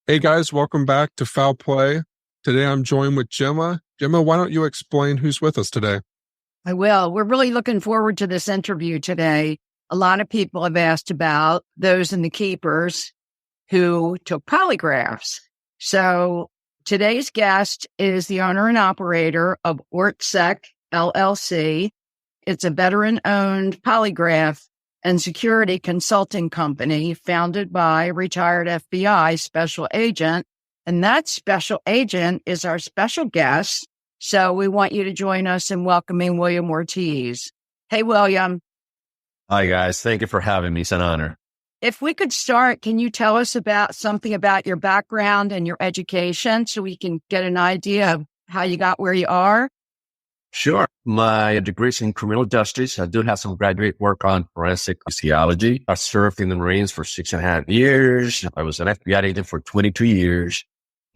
Hey guys, welcome back to Foul Play. Today I'm joined with Gemma. Gemma, why don't you explain who's with us today? I will. We're really looking forward to this interview today. A lot of people have asked about those in the keepers who took polygraphs. So today's guest is the owner and operator of Ortsec, LLC. It's a veteran-owned polygraph and security consulting company founded by retired FBI special agent. And that special agent is our special guest. So we want you to join us in welcoming William Ortiz. Hey, William. Hi, guys. Thank you for having me. It's an honor. If we could start, can you tell us about something about your background and your education so we can get an idea of how you got where you are? Sure. My degree is in criminal justice. I do have some graduate work on forensic physiology. I served in the Marines for 6.5 years. I was an FBI agent for 22 years.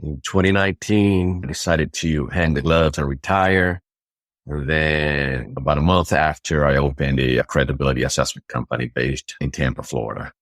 In 2019, I decided to hang the gloves and retire. And then about a month after, I opened a credibility assessment company based in Tampa, Florida.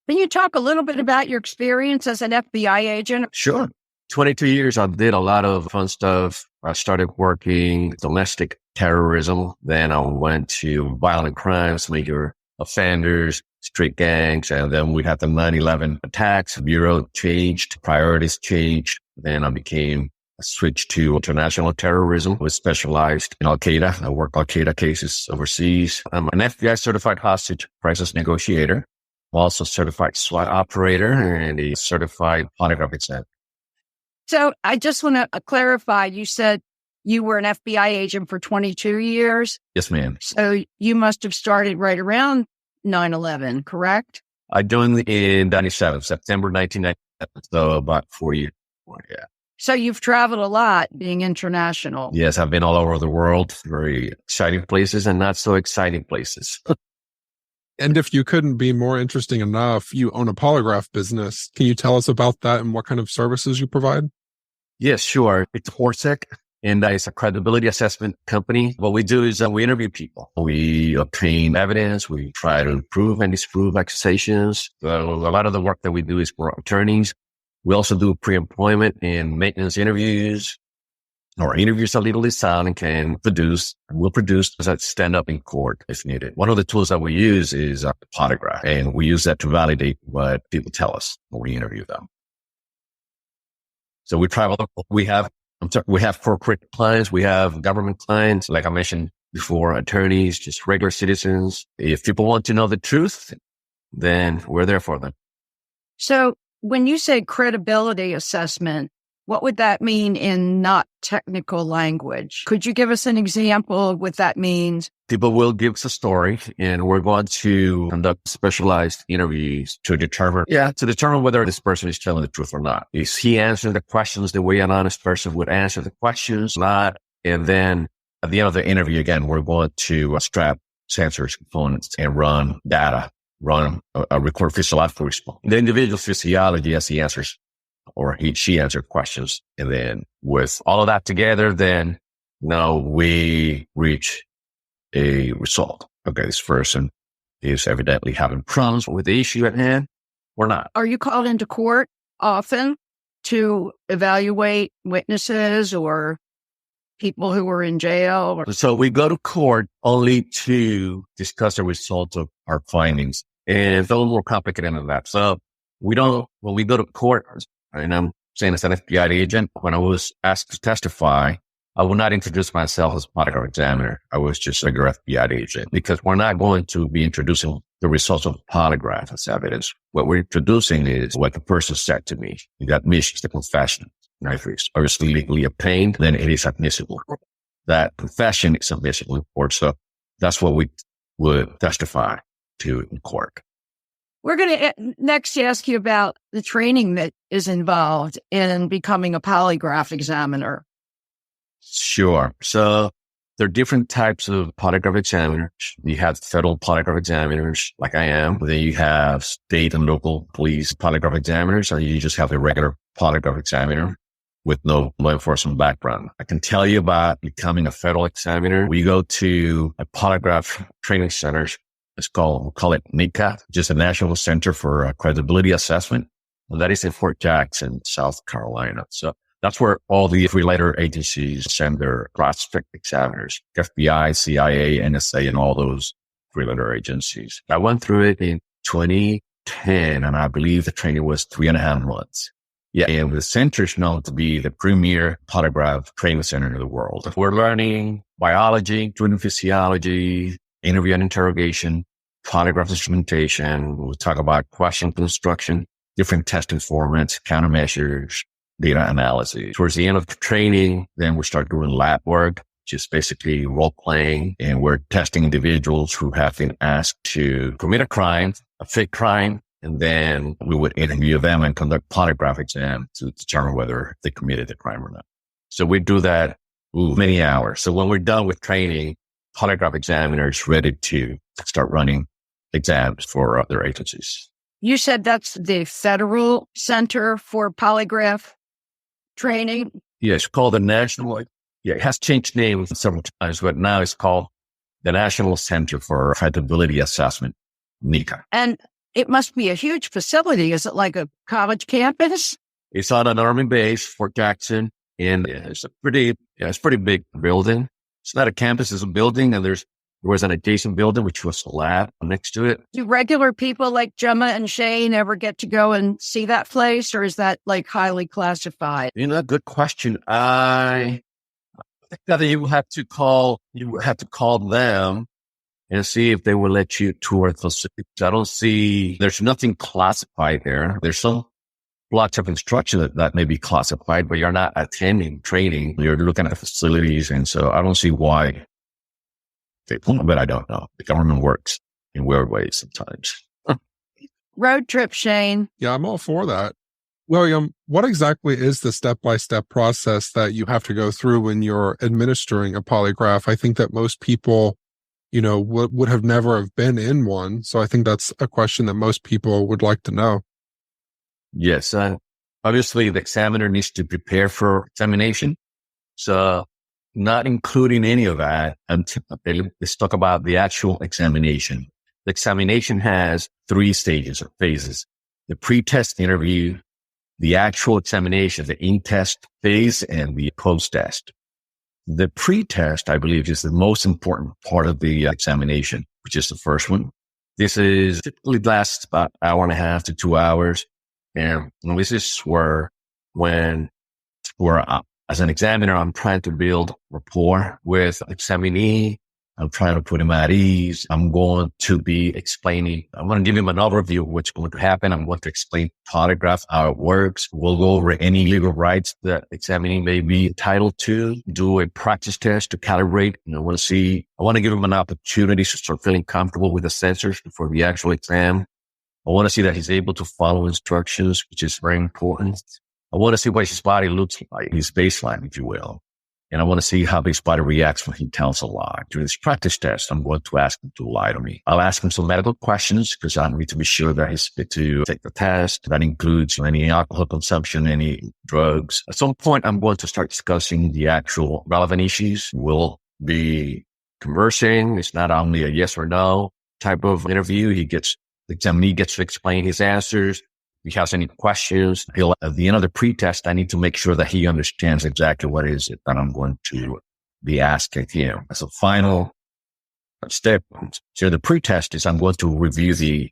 Can you talk a little bit about your experience as an FBI agent? Sure. 22 years, I did a lot of fun stuff. I started working domestic terrorism. Then I went to violent crimes, major offenders, street gangs. And then we had the 9/11 attacks. Bureau changed, priorities changed. Then I switched to international terrorism. Was specialized in Al-Qaeda. I work Al-Qaeda cases overseas. I'm an FBI certified hostage crisis negotiator. I'm also a certified SWAT operator and a certified polygraph examiner. So I just want to clarify, you said you were an FBI agent for 22 years. Yes, ma'am. So you must have started right around 9/11, correct? I joined in 97, September 1997, so about 4 years. Yeah. So you've traveled a lot being international. Yes, I've been all over the world, very exciting places and not so exciting places. And if you couldn't be more interesting enough, you own a polygraph business. Can you tell us about that and what kind of services you provide? Yes, sure. It's Ortsec, and it's a credibility assessment company. What we do is we interview people. We obtain evidence. We try to prove and disprove accusations. A lot of the work that we do is for attorneys. We also do pre-employment and maintenance interviews. Our interviews are legally sound and will produce as a stand up in court if needed. One of the tools that we use is a polygraph, and we use that to validate what people tell us when we interview them. So we travel. We have corporate clients. We have government clients, like I mentioned before, attorneys, just regular citizens. If people want to know the truth, then we're there for them. So when you say credibility assessment, what would that mean in not technical language? Could you give us an example of what that means? People will give us a story, and we're going to conduct specialized interviews to determine whether this person is telling the truth or not. Is he answering the questions the way an honest person would answer the questions? Not. And then at the end of the interview, again, we're going to strap sensors, components, and run data, a record physiological response. The individual physiology as he answers or she answered questions. And then with all of that together, then now we reach a result. Okay, this person is evidently having problems with the issue at hand or not. Are you called into court often to evaluate witnesses or people who were in jail? So we go to court only to discuss the result of our findings. And it's a little more complicated than that. So when we go to court, and I'm saying as an FBI agent, when I was asked to testify, I would not introduce myself as a polygraph examiner. I was just a regular FBI agent because we're not going to be introducing the results of polygraph as evidence. What we're introducing is what the person said to me. The admission, the confession. And if it's obviously legally obtained, then it is admissible. That confession is admissible in court. So that's what we would testify to in court. We're going to next ask you about the training that is involved in becoming a polygraph examiner. Sure. So there are different types of polygraph examiners. You have federal polygraph examiners, like I am. Then you have state and local police polygraph examiners, and you just have a regular polygraph examiner with no law enforcement background. I can tell you about becoming a federal examiner. We go to a polygraph training center. We call it NICA, just a National Center for Credibility Assessment. And that is in Fort Jackson, South Carolina. So that's where all the three-letter agencies send their prospect examiners, FBI, CIA, NSA, and all those three-letter agencies. I went through it in 2010, and I believe the training was 3.5 months. Yeah, and the center is known to be the premier polygraph training center in the world. We're learning biology, including physiology, interview and interrogation, polygraph instrumentation. We'll talk about question construction, different testing formats, countermeasures, data analysis. Towards the end of the training, then we start doing lab work, just basically role playing, and we're testing individuals who have been asked to commit a crime, a fake crime, and then we would interview them and conduct polygraph exam to determine whether they committed the crime or not. So we do that many hours. So when we're done with training, polygraph examiners ready to start running exams for other agencies. You said that's the Federal Center for Polygraph Training? Yeah, it's called the National. Yeah, it has changed names several times, but now it's called the National Center for Credibility Assessment, NICA. And it must be a huge facility. Is it like a college campus? It's on an Army base, Fort Jackson, and it's a pretty big building. It's not a campus, it's a building, and there was an adjacent building, which was a lab next to it. Do regular people like Gemma and Shane ever get to go and see that place, or is that like highly classified? Good question. I think that you have to call them and see if they will let you tour the facility. I don't see, there's nothing classified there. There's some blocks of instruction that may be classified, but you're not attending training. You're looking at facilities. And so I don't see why they won't, but I don't know. The government works in weird ways sometimes. Road trip, Shane. Yeah, I'm all for that. William, what exactly is the step-by-step process that you have to go through when you're administering a polygraph? I think that most people would have never have been in one. So I think that's a question that most people would like to know. Yes. Obviously, the examiner needs to prepare for examination. So not including any of that, let's talk about the actual examination. The examination has 3 stages or phases. The pre-test interview, the actual examination, the in-test phase, and the post-test. The pre-test, I believe, is the most important part of the examination, which is the first one. This is typically lasts about 1.5 to 2 hours. And this is where as an examiner, I'm trying to build rapport with examinee. I'm trying to put him at ease. I'm going to give him an overview of what's going to happen. I'm going to explain polygraph, how it works. We'll go over any legal rights that examinee may be entitled to, do a practice test to calibrate. I want to give him an opportunity to start feeling comfortable with the sensors before the actual exam. I want to see that he's able to follow instructions, which is very important. I want to see what his body looks like, his baseline, if you will. And I want to see how his body reacts when he tells a lie. During this practice test, I'm going to ask him to lie to me. I'll ask him some medical questions because I need to be sure that he's fit to take the test. That includes any alcohol consumption, any drugs. At some point, I'm going to start discussing the actual relevant issues. We'll be conversing. It's not only a yes or no type of interview. The examinee gets to explain his answers. If he has any questions, at the end of the pretest, I need to make sure that he understands exactly what is it that I'm going to be asking him. As a final step, so the pretest is I'm going to review the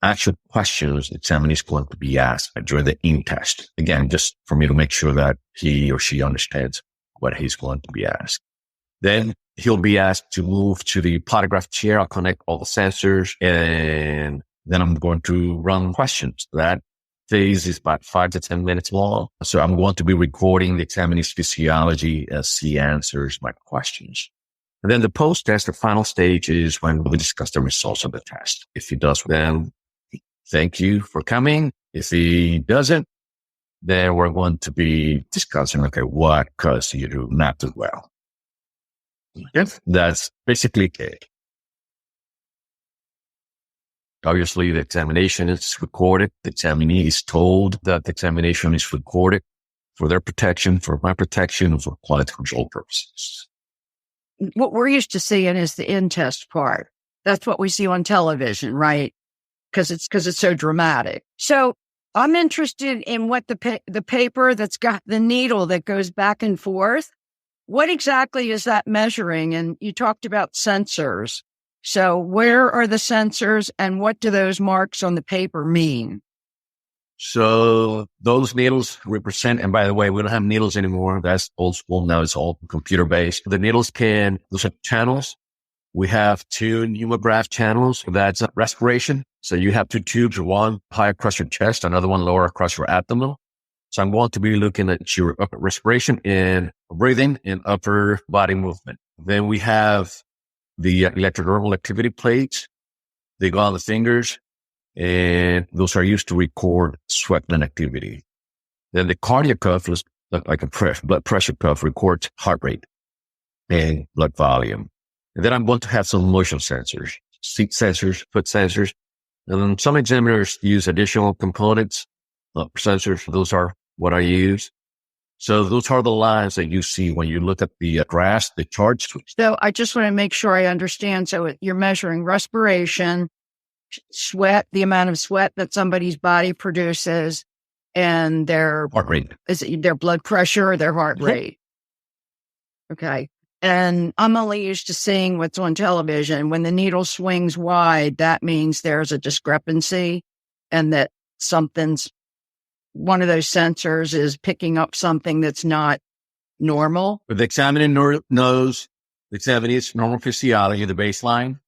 actual questions the examinee is going to be asked during the in-test. Again, just for me to make sure that he or she understands what he's going to be asked. Then he'll be asked to move to the polygraph chair. I'll connect all the sensors, and then I'm going to run questions. That phase is about 5 to 10 minutes long. So I'm going to be recording the examinee's physiology as he answers my questions. And then the post-test, the final stage, is when we discuss the results of the test. If he does, then thank you for coming. If he doesn't, then we're going to be discussing, what caused you to not do well? Okay. That's basically it. Obviously, the examination is recorded. The examinee is told that the examination is recorded for their protection, for my protection, and for quality control purposes. What we're used to seeing is the in-test part. That's what we see on television, right? Because it's so dramatic. So I'm interested in what the paper that's got the needle that goes back and forth. What exactly is that measuring? And you talked about sensors. So where are the sensors and what do those marks on the paper mean? So those needles represent, and by the way, we don't have needles anymore. That's old school. Now it's all computer based. The needles those are channels. We have 2 pneumograph channels. That's respiration. So you have 2 tubes, one high across your chest, another one lower across your abdomen. So I'm going to be looking at your upper respiration and breathing and upper body movement. Then we have the electrodermal activity plates. They go on the fingers, and those are used to record sweat gland activity. Then the cardiac cuff is like a blood pressure cuff, records heart rate and blood volume. And then I'm going to have some motion sensors, seat sensors, foot sensors. And then some examiners use additional components, sensors. Those are what I use. So those are the lines that you see when you look at the graphs, the charts. So I just want to make sure I understand. So you're measuring respiration, sweat, the amount of sweat that somebody's body produces, and their heart rate. Is it their blood pressure or their heart rate? Okay. And I'm only used to seeing what's on television. When the needle swings wide, that means there's a discrepancy and that one of those sensors is picking up something that's not normal. But the examiner knows the examinee's normal physiology, the baseline.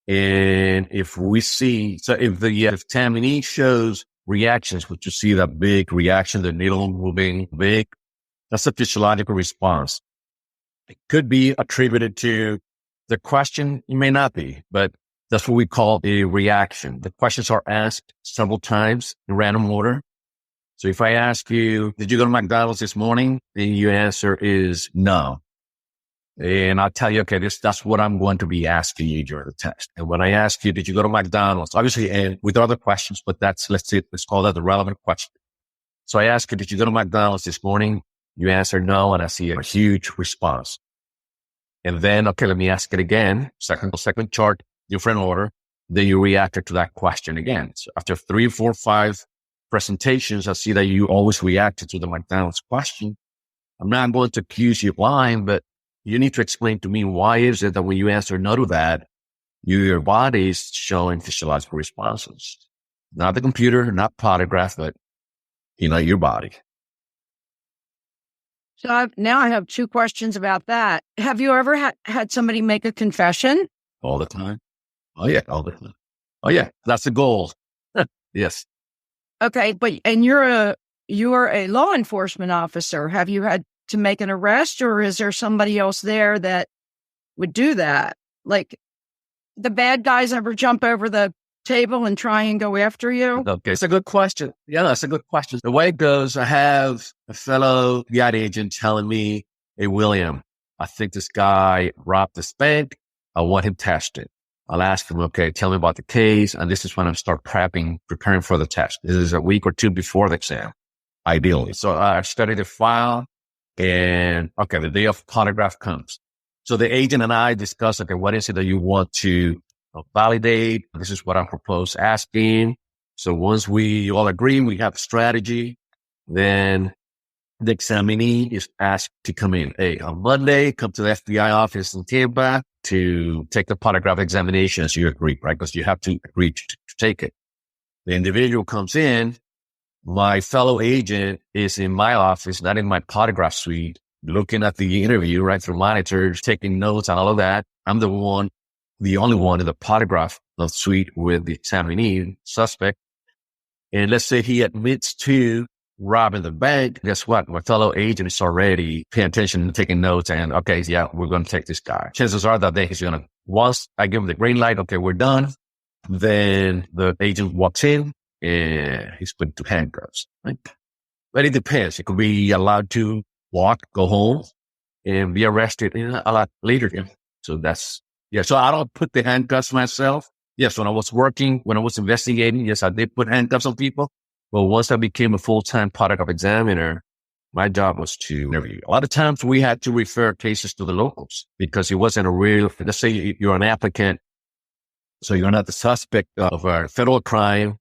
And if we see, so if the examinee shows reactions, which you see that big reaction, the needle moving big, that's a physiological response. It could be attributed to the question. It may not be, but that's what we call a reaction. The questions are asked several times in random order. So if I ask you, did you go to McDonald's this morning? And your answer is no. And I'll tell you, okay, that's what I'm going to be asking you during the test. And when I ask you, did you go to McDonald's? Obviously, and with other questions, but let's call that the relevant question. So I ask you, did you go to McDonald's this morning? You answer no, and I see a huge response. And then, okay, let me ask it again. Second chart, different order. Then you reacted to that question again. So after 3, 4, 5 presentations, I see that you always reacted to the McDonald's question. I'm not going to accuse you of lying, but you need to explain to me why is it that when you answer no to that, your body is showing physiological responses. Not the computer, not polygraph, but, your body. So now I have 2 questions about that. Have you ever had somebody make a confession? All the time. Oh, yeah, all the time. Oh, yeah, that's the goal. Yes. Okay, and you're a law enforcement officer. Have you had to make an arrest, or is there somebody else there that would do that? Like, the bad guys ever jump over the table and try and go after you? Okay, it's a good question. Yeah, that's a good question. The way it goes, I have a fellow FBI agent telling me, hey, William, I think this guy robbed this bank. I want him tested. I'll ask him, okay, tell me about the case. And this is when I start preparing for the test. This is a week or 2 before the exam, ideally. So I study the file, and okay, the day of polygraph comes. So the agent and I discuss, okay, what is it that you want to validate? This is what I propose asking. So once we all agree, we have a strategy, then the examinee is asked to come in. Hey, on Monday, come to the FBI office in Tampa to take the polygraph examination as you agree, right? Because you have to agree to take it. The individual comes in. My fellow agent is in my office, not in my polygraph suite, looking at the interview, right, through monitors, taking notes and all of that. I'm the only one in the polygraph suite with the examinee suspect. And let's say he admits to robbing the bank. Guess what? My fellow agent is already paying attention and taking notes, and okay, yeah, we're going to take this guy. Chances are that he's going to, once I give him the green light, okay, we're done. Then the agent walks in and he's put into handcuffs. Right? But it depends. It could be allowed to walk, go home, and be arrested a lot later. Yeah. So so I don't put the handcuffs myself. Yes, when I was investigating, yes, I did put handcuffs on people. But once I became a full-time polygraph examiner, my job was to interview. A lot of times we had to refer cases to the locals because it wasn't let's say you're an applicant, so you're not the suspect of a federal crime,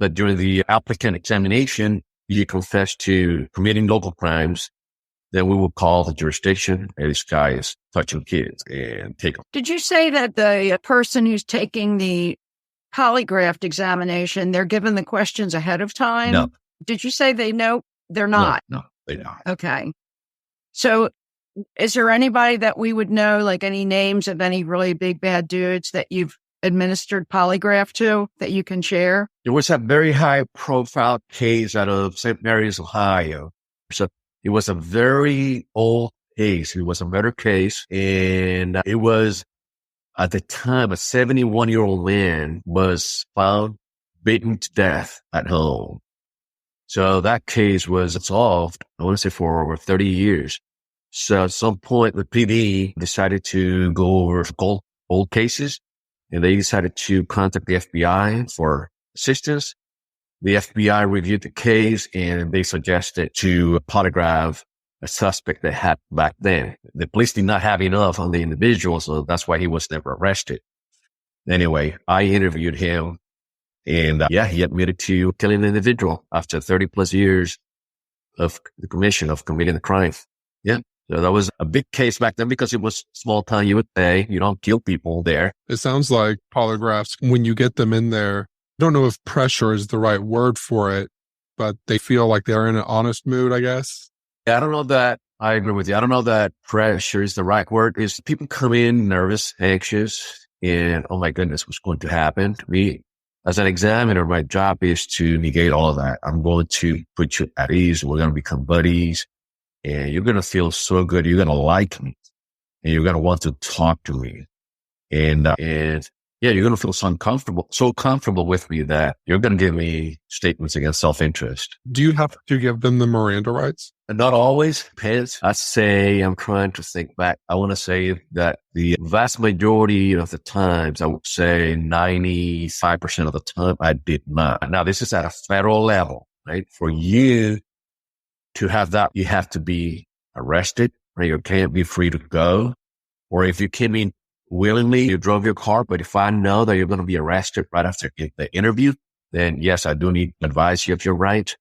that during the applicant examination, you confess to committing local crimes, then we will call the jurisdiction, and this guy is touching kids, and take them. Did you say that the person who's taking the polygraph examination, they're given the questions ahead of time? No. Did you say they know? They're not? No, they don't. Okay. So is there anybody that we would know, like any names of any really big bad dudes that you've administered polygraph to that you can share? There was a very high profile case out of St. Mary's, Ohio. So it was a very old case. It was a murder case. And it was, at the time, a 71-year-old man was found beaten to death at home. So that case was solved, I want to say, for over 30 years. So at some point, the PD decided to go over old cases, and they decided to contact the FBI for assistance. The FBI reviewed the case, and they suggested to polygraph a suspect they had back then. The police did not have enough on the individual, so that's why he was never arrested. Anyway, I interviewed him, and he admitted to killing an individual after 30 plus years of the committing the crime. Yeah. So that was a big case back then because it was small town USA. You don't kill people there. It sounds like polygraphs, when you get them in there, I don't know if pressure is the right word for it, but they feel like they're in an honest mood, I guess. I don't know that. I agree with you. I don't know that pressure is the right word. Is people come in nervous, anxious, and oh my goodness, what's going to happen to me? As an examiner, my job is to negate all of that. I'm going to put you at ease. We're going to become buddies, and you're going to feel so good. You're going to like me, and you're going to want to talk to me. And you're going to feel so comfortable with me that you're going to give me statements against self-interest. Do you have to give them the Miranda rights? Not always. Depends. I say, I'm trying to think back. I want to say that the vast majority of the times, I would say 95% of the time, I did not. Now, this is at a federal level, right? For you to have that, you have to be arrested, or you can't be free to go. Or if you came in willingly, you drove your car, but if I know that you're going to be arrested right after the interview, then yes, I do need to advise you of your right.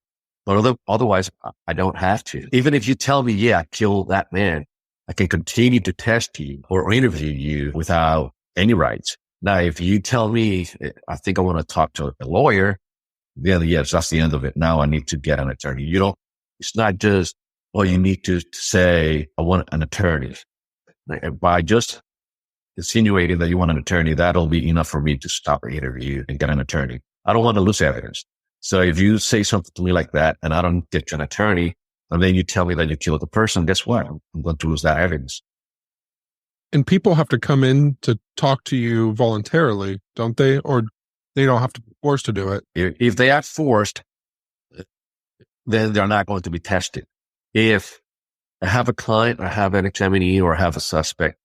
But otherwise, I don't have to. Even if you tell me, yeah, I killed that man, I can continue to test you or interview you without any rights. Now, if you tell me, I think I want to talk to a lawyer, then yes, that's the end of it. Now I need to get an attorney. It's not just, you need to say, I want an attorney. By just insinuating that you want an attorney, that'll be enough for me to stop the interview and get an attorney. I don't want to lose evidence. So if you say something to me like that and I don't get you an attorney, and then you tell me that you killed the person, guess what? I'm going to lose that evidence. And people have to come in to talk to you voluntarily, don't they? Or they don't have to be forced to do it? If they are forced, then they're not going to be tested. If I have a client, I have an examinee, or I have a suspect,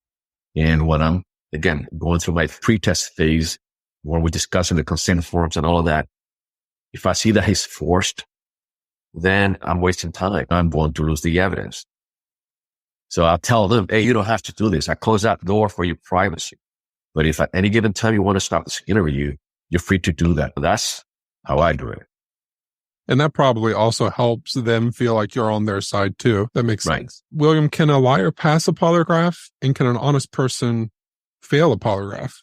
and when I'm, again, going through my pre-test phase, where we're discussing the consent forms and all of that, if I see that he's forced, then I'm wasting time. I'm going to lose the evidence. So I'll tell them, hey, you don't have to do this. I close that door for your privacy. But if at any given time you want to stop this interview, you're free to do that. That's how I do it. And that probably also helps them feel like you're on their side too. That makes sense. William, can a liar pass a polygraph? And can an honest person fail a polygraph?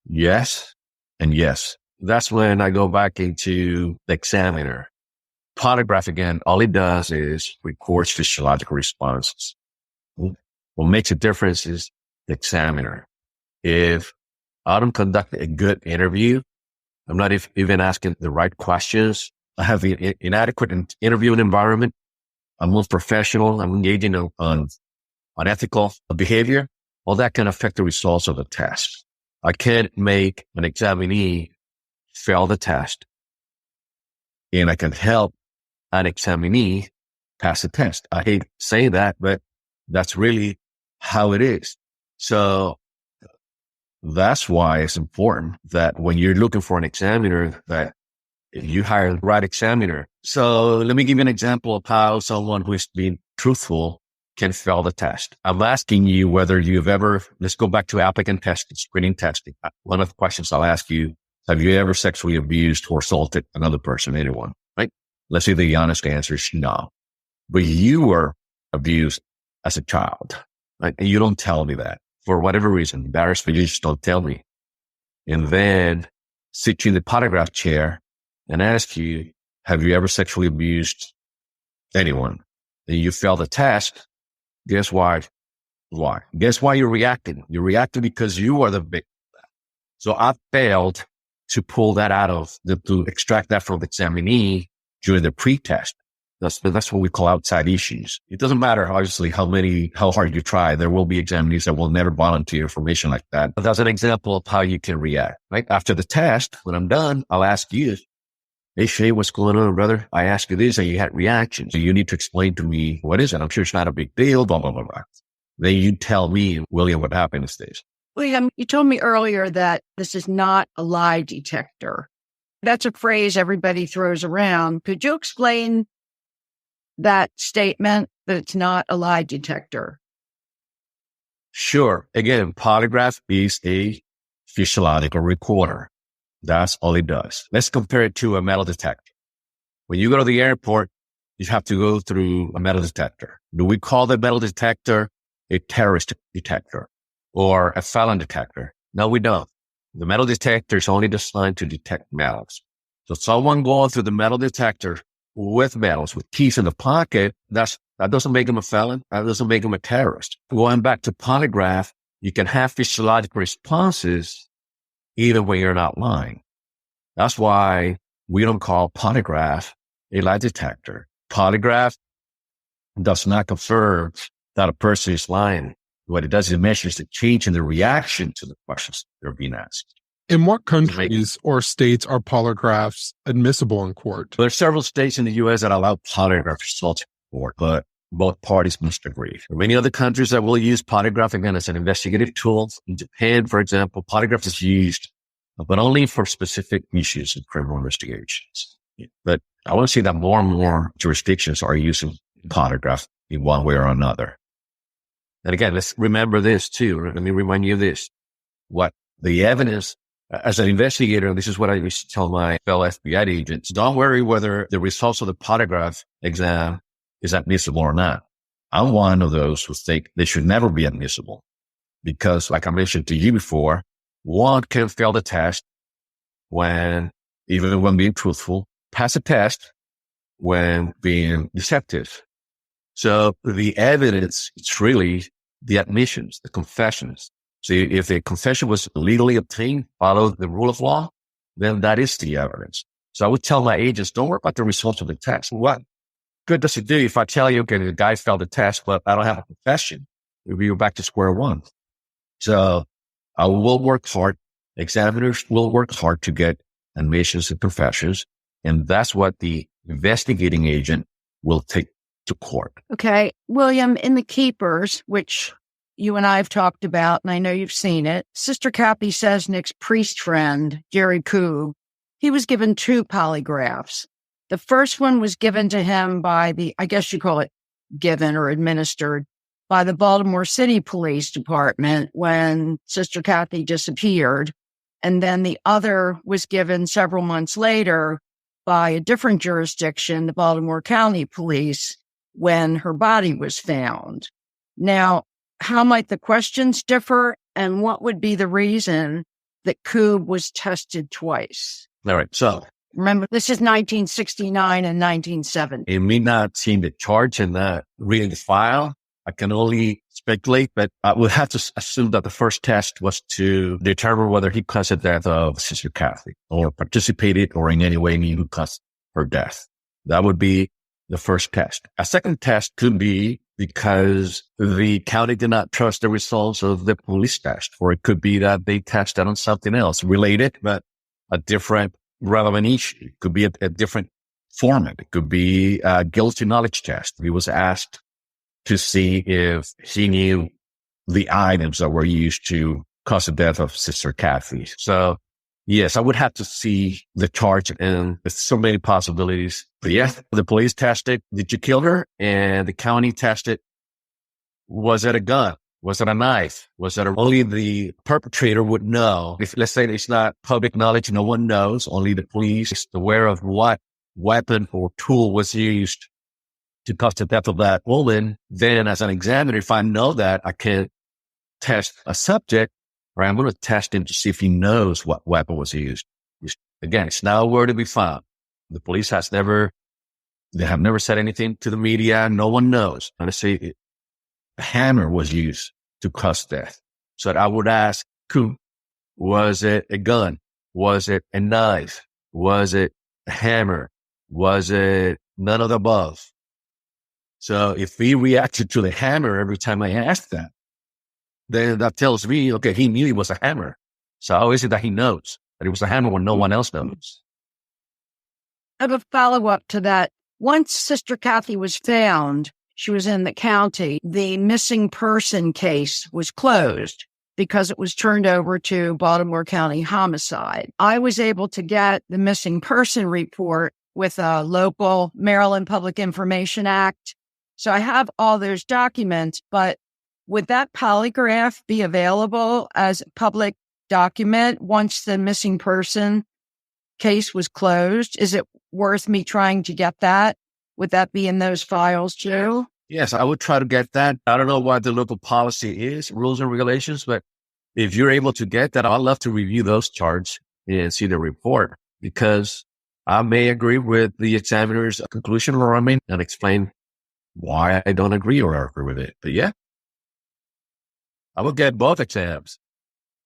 Yes and yes. That's when I go back into the examiner. Polygraph, again, all it does is records physiological responses. What makes a difference is the examiner. If I don't conduct a good interview, I'm not even asking the right questions, I have an inadequate interviewing environment, I'm unprofessional, I'm engaging on unethical behavior, all that can affect the results of the test. I can't make an examinee fail the test, and I can help an examinee pass the test. I hate saying that, but that's really how it is. So that's why it's important that when you're looking for an examiner, that you hire the right examiner. So let me give you an example of how someone who is being truthful can fail the test. I'm asking you whether you've ever, let's go back to applicant testing, screening testing. One of the questions I'll ask you, have you ever sexually abused or assaulted another person, anyone, right? Let's say the honest answer is no. But you were abused as a child, right? And you don't tell me that for whatever reason, embarrassed, but you just don't tell me. And then sit you in the polygraph chair and ask you, have you ever sexually abused anyone? And you fail the test. Guess why? Why? Guess why you're reacting? You're reacting because you are the victim. So I failed to pull that to extract that from the examinee during the pre-test. That's what we call outside issues. It doesn't matter, obviously, how hard you try. There will be examinees that will never volunteer information like that. But that's an example of how you can react, right? After the test, when I'm done, I'll ask you, hey, Shay, what's going on, brother? I asked you this and you had reactions. So you need to explain to me, what is it? I'm sure it's not a big deal, blah, blah, blah, blah. Then you tell me, William, what happened these days. William, you told me earlier that this is not a lie detector. That's a phrase everybody throws around. Could you explain that statement, that it's not a lie detector? Sure. Again, polygraph is a physiological recorder. That's all it does. Let's compare it to a metal detector. When you go to the airport, you have to go through a metal detector. Do we call the metal detector a terrorist detector or a felon detector? No, we don't. The metal detector is only designed to detect metals. So someone going through the metal detector with metals, with keys in the pocket, that doesn't make him a felon. That doesn't make him a terrorist. Going back to polygraph, you can have physiological responses even when you're not lying. That's why we don't call polygraph a lie detector. Polygraph does not confirm that a person is lying. What it does is it measures the change in the reaction to the questions they're being asked. In what countries or states are polygraphs admissible in court? There are several states in the U.S. that allow polygraph results in court, but both parties must agree. There are many other countries that will use polygraph, again, as an investigative tool. In Japan, for example, polygraph is used, but only for specific issues in criminal investigations. But I want to see that more and more jurisdictions are using polygraph in one way or another. And again, let's remember this too. Let me remind you of this. What the evidence, as an investigator, this is what I used to tell my fellow FBI agents, don't worry whether the results of the polygraph exam is admissible or not. I'm one of those who think they should never be admissible because, like I mentioned to you before, one can fail the test even when being truthful, pass a test when being deceptive. So the evidence, it's really the admissions, the confessions. So if the confession was legally obtained, follow the rule of law, then that is the evidence. So I would tell my agents, don't worry about the results of the test. What good does it do if I tell you, okay, the guy failed the test, but I don't have a confession? We'll be back to square one. So I will work hard. Examiners will work hard to get admissions and confessions. And that's what the investigating agent will take to court. Okay. William, in the keepers, which you and I have talked about, and I know you've seen it, Sister Cathy Sesnick's priest friend, Jerry Koob, he was given 2 polygraphs. The first one was given to him by I guess you call it given or administered, by the Baltimore City Police Department when Sister Cathy disappeared. And then the other was given several months later by a different jurisdiction, the Baltimore County Police, when her body was found. Now, how might the questions differ, and what would be the reason that Koob was tested twice? All right. So remember, this is 1969 and 1970. It may not seem the charge and not reading the file. I can only speculate, but I would have to assume that the first test was to determine whether he caused the death of Sister Cathy or participated or in any way knew who caused her death. That would be the first test. A second test could be because the county did not trust the results of the police test, or it could be that they tested on something else related, but a different relevant issue. It could be a different format. It could be a guilty knowledge test. He was asked to see if he knew the items that were used to cause the death of Sister Cathy. So yes, I would have to see the charge, and there's so many possibilities. But yes, the police tested, did you kill her? And the county tested, was it a gun? Was it a knife? Was it only the perpetrator would know? If let's say it's not public knowledge, no one knows, only the police is aware of what weapon or tool was used to cause the death of that woman. Then as an examiner, if I know that, I can test a subject, or I'm going to test him to see if he knows what weapon was used. Again, it's nowhere to be found. The police they have never said anything to the media. No one knows. And let's say a hammer was used to cause death. So I would ask, was it a gun? Was it a knife? Was it a hammer? Was it none of the above? So if he reacted to the hammer every time I asked that, then that tells me, okay, he knew it was a hammer. So how is it that he knows that it was a hammer when no one else knows? I have a follow-up to that. Once Sister Cathy was found, she was in the county, the missing person case was closed because it was turned over to Baltimore County Homicide. I was able to get the missing person report with a local Maryland Public Information Act. So I have all those documents, but would that polygraph be available as a public document once the missing person case was closed? Is it worth me trying to get that? Would that be in those files too? Yes, I would try to get that. I don't know what the local policy is, rules and regulations, but if you're able to get that, I'd love to review those charts and see the report, because I may agree with the examiner's conclusion, or I may not explain why I don't agree or agree with it. But yeah, I will get both exams.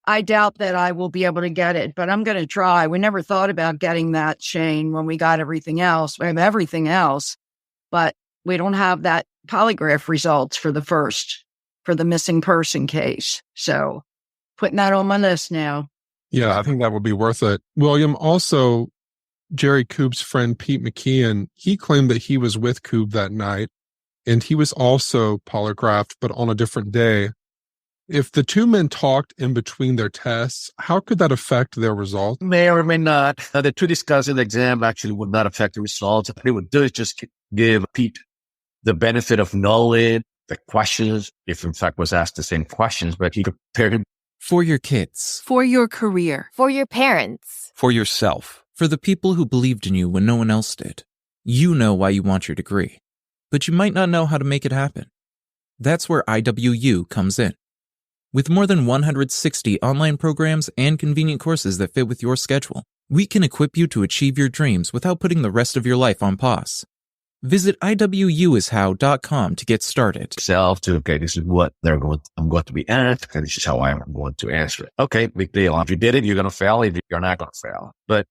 I doubt that I will be able to get it, but I'm going to try. We never thought about getting that, Shane, when we got everything else. We have everything else, but we don't have that polygraph results for the missing person case. So putting that on my list now. Yeah, I think that would be worth it. William, also, Jerry Koob's friend Pete McKeon, he claimed that he was with Koob that night, and he was also polygraphed, but on a different day. If the two men talked in between their tests, how could that affect their results? May or may not. The two discussing the exam actually would not affect the results. What it would do is just give Pete the benefit of knowing the questions, if in fact was asked the same questions, but he compared him. For your kids. For your career. For your parents. For yourself. For the people who believed in you when no one else did. You know why you want your degree, but you might not know how to make it happen. That's where IWU comes in. With more than 160 online programs and convenient courses that fit with your schedule, we can equip you to achieve your dreams without putting the rest of your life on pause. Visit iwuishow.com to get started. Okay, this is what I'm going to be asked, and this is how I'm going to answer it. Okay, big deal. If you did it, you're going to fail. If you're not going to fail. But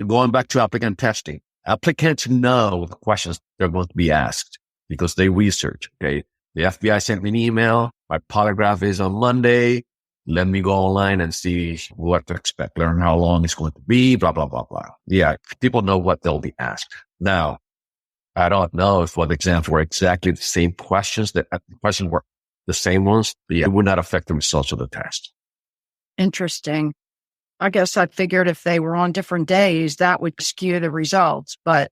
going back to applicant testing, applicants know the questions they're going to be asked because they research. Okay, the FBI sent me an email. My polygraph is on Monday. Let me go online and see what to expect, learn how long it's going to be, blah, blah, blah, blah. Yeah, people know what they'll be asked. Now, I don't know if what exams were exactly the same questions, that the questions were the same ones, but yeah, it would not affect the results of the test. Interesting. I guess I figured if they were on different days, that would skew the results, but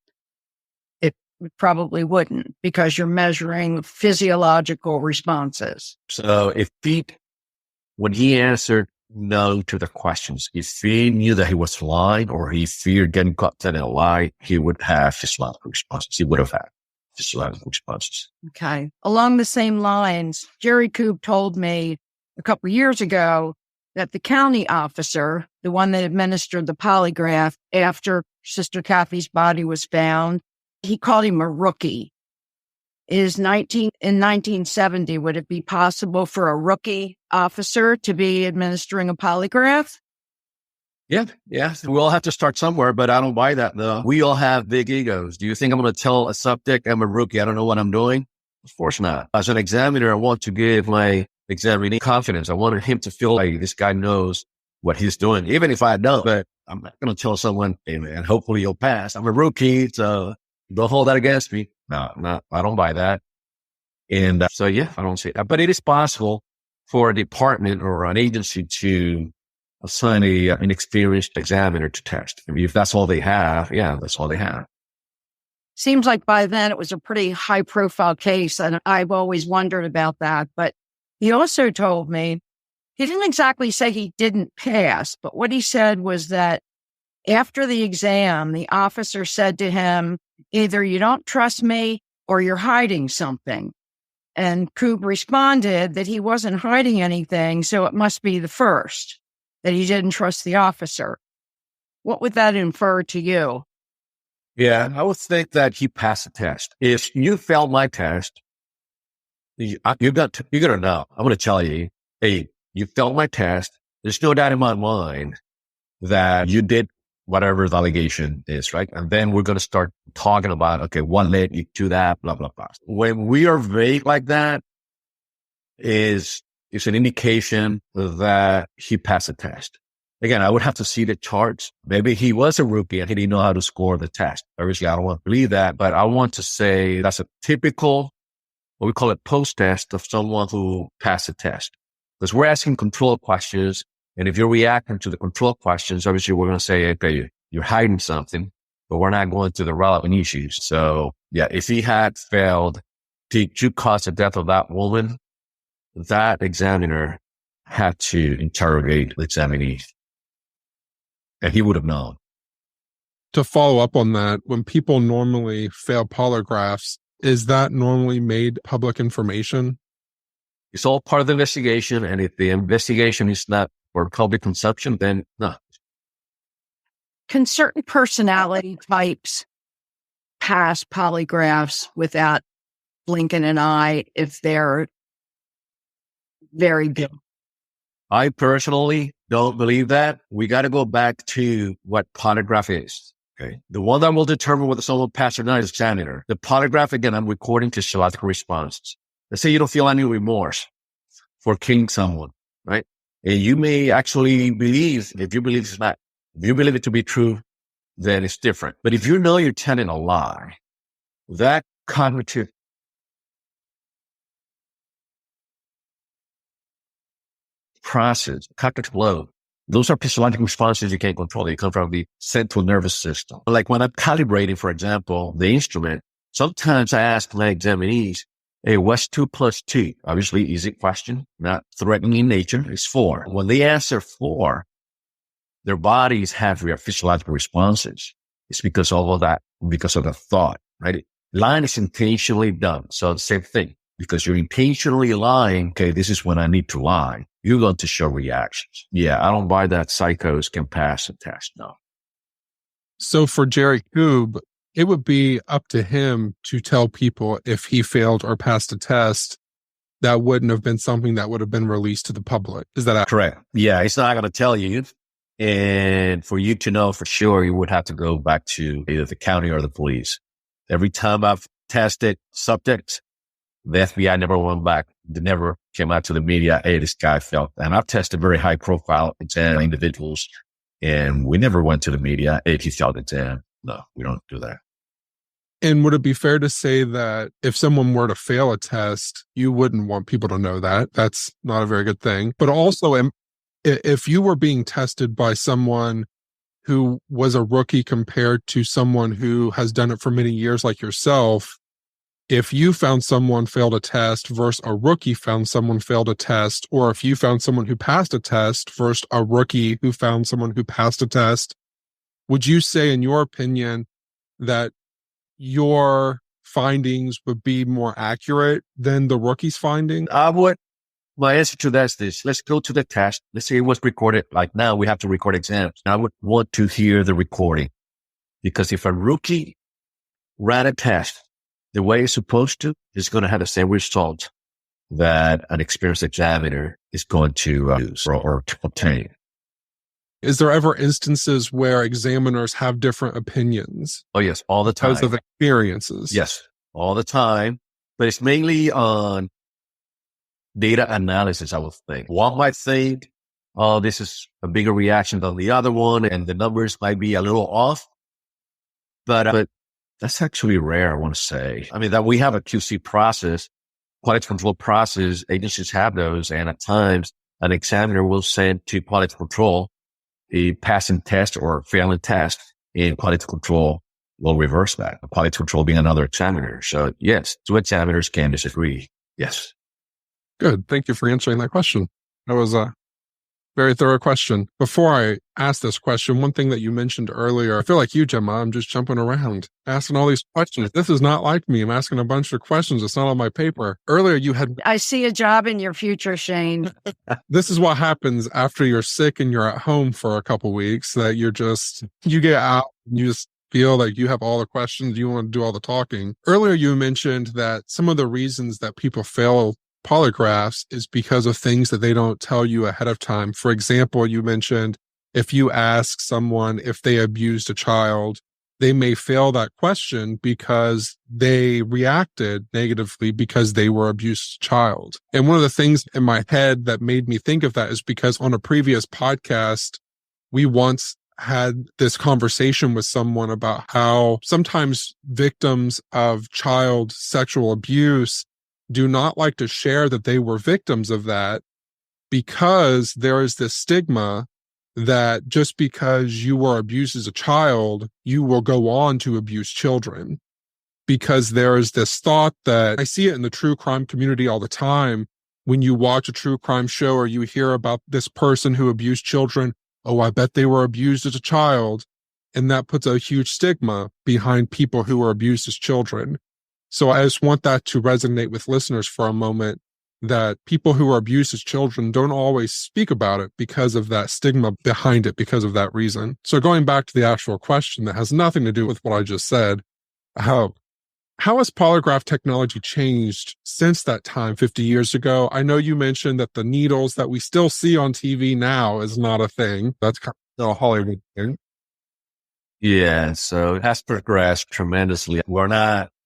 it probably wouldn't because you're measuring physiological responses. So if Pete, when he answered no to the questions, if he knew that he was lying or he feared getting caught telling a lie, he would have physiological responses. He would have had physiological responses. Okay. Along the same lines, Jerry Koob told me a couple of years ago that the county officer, the one that administered the polygraph after Sister Cathy's body was found, he called him a rookie. In 1970, would it be possible for a rookie officer to be administering a polygraph? Yeah. We all have to start somewhere, but I don't buy that though. We all have big egos. Do you think I'm going to tell a subject I'm a rookie? I don't know what I'm doing. Of course not. As an examiner, I want to give my examinee confidence. I wanted him to feel like this guy knows what he's doing, even if I don't. But I'm not going to tell someone, hey man, hopefully you'll pass. I'm a rookie, so don't hold that against me. No, I don't buy that. And so, yeah, I don't see that. But it is possible for a department or an agency to assign an experienced examiner to test. If that's all they have, yeah, that's all they have. Seems like by then it was a pretty high-profile case, and I've always wondered about that. But He also told me, he didn't exactly say he didn't pass, but what he said was that after the exam, the officer said to him, either you don't trust me or you're hiding something. And Koob responded that he wasn't hiding anything, so it must be the first, that he didn't trust the officer. What would that infer to you? Yeah, I would think that he passed the test. If you failed my test, you're going to know. I'm going to tell you, hey, you failed my test. There's no doubt in my mind that you did whatever the allegation is, right? And then we're going to start talking about, okay, what led you to that, blah, blah, blah. When we are vague like that, is an indication that he passed the test. Again, I would have to see the charts. Maybe he was a rookie and he didn't know how to score the test. Obviously, I don't want to believe that, but I want to say that's a typical, what we call it, post-test of someone who passed the test. Because we're asking control questions. And if you're reacting to the control questions, obviously we're going to say, okay, you're hiding something, but we're not going to the relevant issues. So yeah, if he had failed, did you cause the death of that woman? That examiner had to interrogate the examinee. And he would have known. To follow up on that, when people normally fail polygraphs, is that normally made public information? It's all part of the investigation. And if the investigation is not for public consumption, then no. Can certain personality types pass polygraphs without blinking an eye if they're very good? I personally don't believe that. We got to go back to what polygraph is. Okay. The one that will determine whether someone passed or not is examiner. The polygraph, again, I'm recording physiological responses. Let's say you don't feel any remorse for killing someone, right? And you may actually believe, if you believe it's not, if you believe it to be true, then it's different. But if you know you're telling a lie, that cognitive process, cognitive load, those are physiological responses you can't control. They come from the central nervous system. Like when I'm calibrating, for example, the instrument, sometimes I ask my examinees, hey, what's 2 + 2? Obviously, easy question, not threatening in nature. It's 4. When they answer 4, their bodies have their physiological responses. It's because of all that, because of the thought, right? Lying is intentionally done. So the same thing, because you're intentionally lying. Okay, this is when I need to lie. You're going to show reactions. Yeah, I don't buy that psychos can pass the test. No. So for Jerry Koob, it would be up to him to tell people if he failed or passed a test. That wouldn't have been something that would have been released to the public. Is that correct? Yeah, he's not going to tell you. And for you to know for sure, you would have to go back to either the county or the police. Every time I've tested subjects, the FBI never went back. They never came out to the media. Hey, this guy failed. And I've tested very high profile exam individuals, and we never went to the media. Hey, he failed the exam. No, we don't do that. And would it be fair to say that if someone were to fail a test, you wouldn't want people to know that? That's not a very good thing. But also, if you were being tested by someone who was a rookie compared to someone who has done it for many years like yourself, if you found someone failed a test versus a rookie found someone failed a test, or if you found someone who passed a test versus a rookie who found someone who passed a test, would you say, in your opinion, that your findings would be more accurate than the rookie's finding? I would. My answer to that is this. Let's go to the test. Let's say it was recorded. Like now we have to record exams. I would want to hear the recording, because if a rookie ran a test the way it's supposed to, it's going to have the same result that an experienced examiner is going to use or to obtain. Is there ever instances where examiners have different opinions? Oh, yes, all the time. Because of experiences? Yes, all the time. But it's mainly on data analysis, I would think. One might think, oh, this is a bigger reaction than the other one, and the numbers might be a little off. But that's actually rare, I want to say. I mean, that we have a QC process, quality control process. Agencies have those. And at times, an examiner will send to quality control a passing test or failing test, and quality control will reverse that. Quality control being another examiner. So yes, two examiners can disagree. Yes. Good. Thank you for answering that question. That was a very thorough question. Before I ask this question, one thing that you mentioned earlier, I feel like you, Gemma, I'm just jumping around, asking all these questions. This is not like me. I'm asking a bunch of questions. It's not on my paper. Earlier, you had... I see a job in your future, Shane. This is what happens after you're sick and you're at home for a couple weeks, that you get out and you just feel like you have all the questions. You want to do all the talking. Earlier, you mentioned that some of the reasons that people fail polygraphs is because of things that they don't tell you ahead of time. For example, you mentioned if you ask someone if they abused a child, they may fail that question because they reacted negatively because they were abused child. And one of the things in my head that made me think of that is because on a previous podcast, we once had this conversation with someone about how sometimes victims of child sexual abuse do not like to share that they were victims of that because there is this stigma that just because you were abused as a child, you will go on to abuse children. Because there is this thought that I see it in the true crime community all the time. When you watch a true crime show or you hear about this person who abused children, oh, I bet they were abused as a child. And that puts a huge stigma behind people who were abused as children. So I just want that to resonate with listeners for a moment, that people who are abused as children don't always speak about it because of that stigma behind it, because of that reason. So going back to the actual question that has nothing to do with what I just said, how has polygraph technology changed since that time 50 years ago? I know you mentioned that the needles that we still see on TV now is not a thing. That's kind of a Hollywood thing. Yeah, so it has progressed tremendously.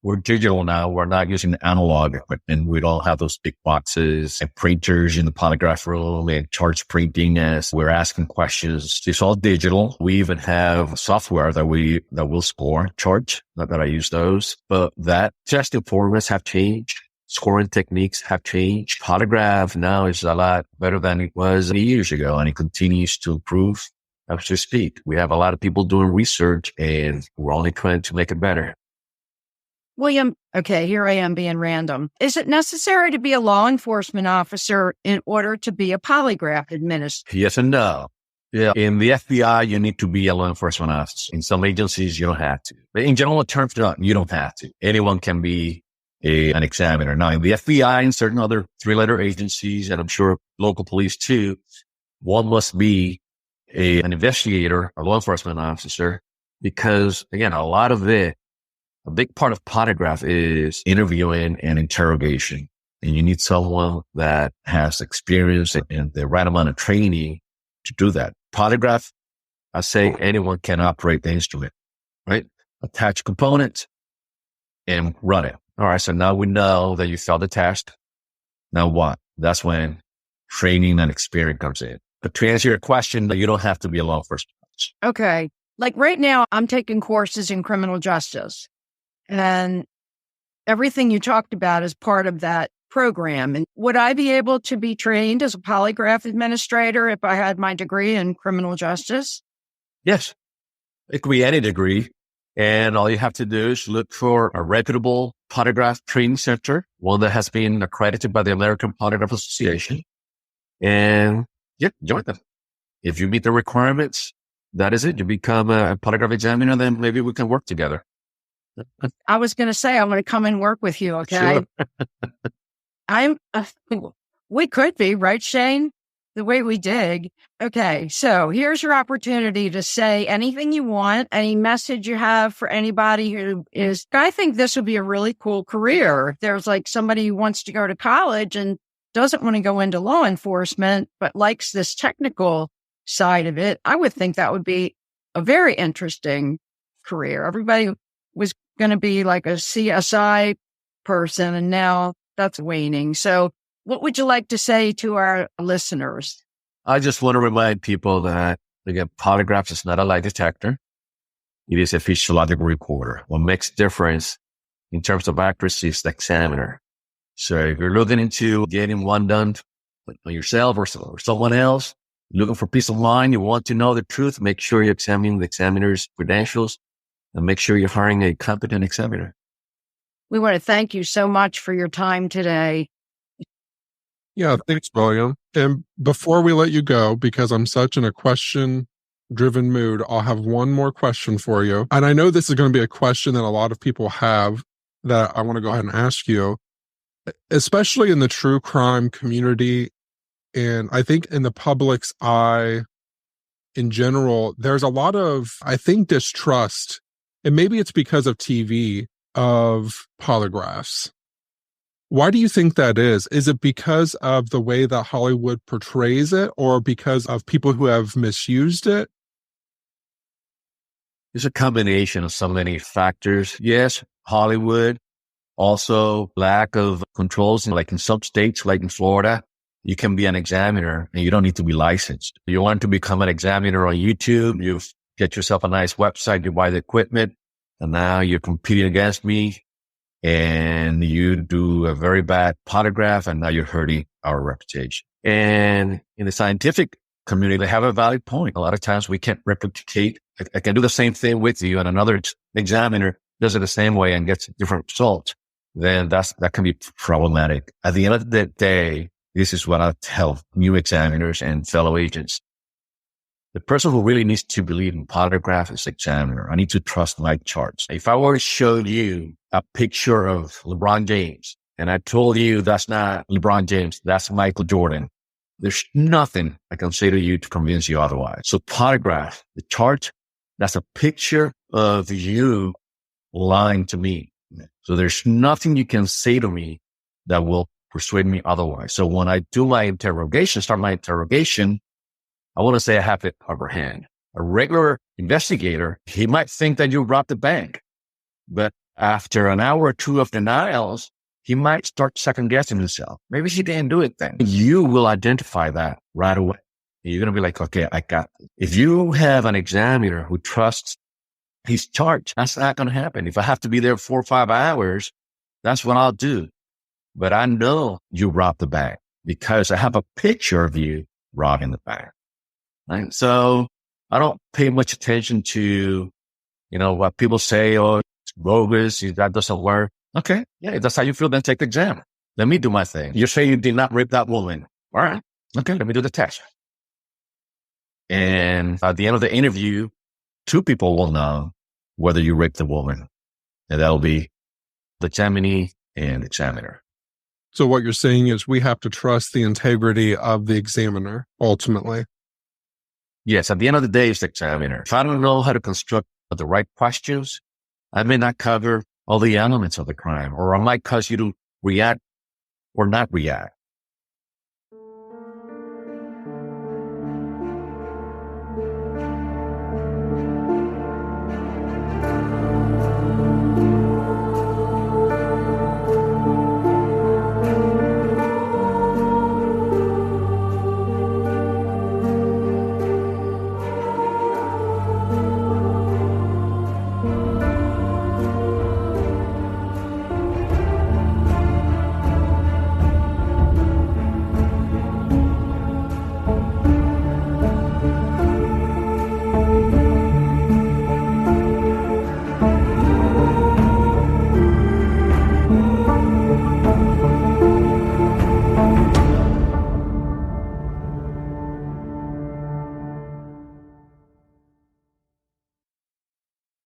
We're digital now. We're not using analog equipment. We don't have those big boxes and printers in the polygraph room and charge printing as we're asking questions. It's all digital. We even have software that will score charge. Not that I use those, but that testing formats have changed. Scoring techniques have changed. Polygraph now is a lot better than it was years ago, and it continues to improve as we speak. We have a lot of people doing research, and we're only trying to make it better. William, okay, here I am being random. Is it necessary to be a law enforcement officer in order to be a polygraph administrator? Yes and no. Yeah. In the FBI, you need to be a law enforcement officer. In some agencies, you don't have to. But in general terms, you don't have to. Anyone can be an examiner. Now, in the FBI and certain other three-letter agencies, and I'm sure local police too, one must be an investigator or law enforcement officer because, again, a big part of polygraph is interviewing and interrogation. And you need someone that has experience and the right amount of training to do that. Polygraph, I say anyone can operate the instrument, right? Attach components and run it. All right. So now we know that you failed the test. Now what? That's when training and experience comes in. But to answer your question, you don't have to be a law enforcement officer. Okay. Like right now, I'm taking courses in criminal justice. And everything you talked about is part of that program. And would I be able to be trained as a polygraph administrator if I had my degree in criminal justice? Yes. It could be any degree. And all you have to do is look for a reputable polygraph training center, one that has been accredited by the American Polygraph Association. And join them. If you meet the requirements, that is it. You become a polygraph examiner, then maybe we can work together. I was going to say, I'm going to come and work with you. Okay. Sure. We could be, right, Shane? The way we dig. Okay. So here's your opportunity to say anything you want, any message you have for anybody who is, I think this would be a really cool career. If there's like somebody who wants to go to college and doesn't want to go into law enforcement, but likes this technical side of it, I would think that would be a very interesting career. Everybody was going to be like a CSI person, and now that's waning. So what would you like to say to our listeners? I just want to remind people that, again, polygraphs is not a lie detector. It is a physiological recorder. What makes difference in terms of accuracy is the examiner. So if you're looking into getting one done on yourself or someone else, looking for peace of mind, you want to know the truth, make sure you examine the examiner's credentials and make sure you're hiring a competent examiner. We want to thank you so much for your time today. Yeah, thanks, William. And before we let you go, because I'm such in a question-driven mood, I'll have one more question for you. And I know this is going to be a question that a lot of people have that I want to go ahead and ask you, especially in the true crime community. And I think in the public's eye in general, there's a lot of, I think, distrust. And maybe it's because of TV, of polygraphs. Why do you think that is? Is it because of the way that Hollywood portrays it, or because of people who have misused it? It's a combination of so many factors. Yes, Hollywood, also lack of controls. Like in some states, like in Florida, you can be an examiner and you don't need to be licensed. You want to become an examiner on YouTube, you get yourself a nice website, you buy the equipment, and now you're competing against me. And you do a very bad polygraph, and now you're hurting our reputation. And in the scientific community, they have a valid point. A lot of times we can't replicate. I can do the same thing with you, and another examiner does it the same way and gets different results. Then that can be problematic. At the end of the day, this is what I tell new examiners and fellow agents. The person who really needs to believe in polygraph is the examiner. I need to trust my charts. If I were to show you a picture of LeBron James and I told you that's not LeBron James, that's Michael Jordan, there's nothing I can say to you to convince you otherwise. So polygraph, the chart, that's a picture of you lying to me. So there's nothing you can say to me that will persuade me otherwise. So when I do my interrogation, start my interrogation, I want to say I have the upper hand. A regular investigator, he might think that you robbed the bank, but after an hour or two of denials, he might start second guessing himself. Maybe he didn't do it then. You will identify that right away. You're going to be like, okay, I got it. If you have an examiner who trusts his chart, that's not going to happen. If I have to be there 4 or 5 hours, that's what I'll do. But I know you robbed the bank because I have a picture of you robbing the bank. Right? So I don't pay much attention to, what people say, oh, it's bogus, that doesn't work. Okay. Yeah. If that's how you feel, then take the exam. Let me do my thing. You say you did not rape that woman. All right. Okay. Let me do the test. And at the end of the interview, 2 people will know whether you raped the woman. And that'll be the examinee and examiner. So what you're saying is we have to trust the integrity of the examiner, ultimately. Yes, at the end of the day, it's the examiner. If I don't know how to construct the right questions, I may not cover all the elements of the crime, or I might cause you to react or not react.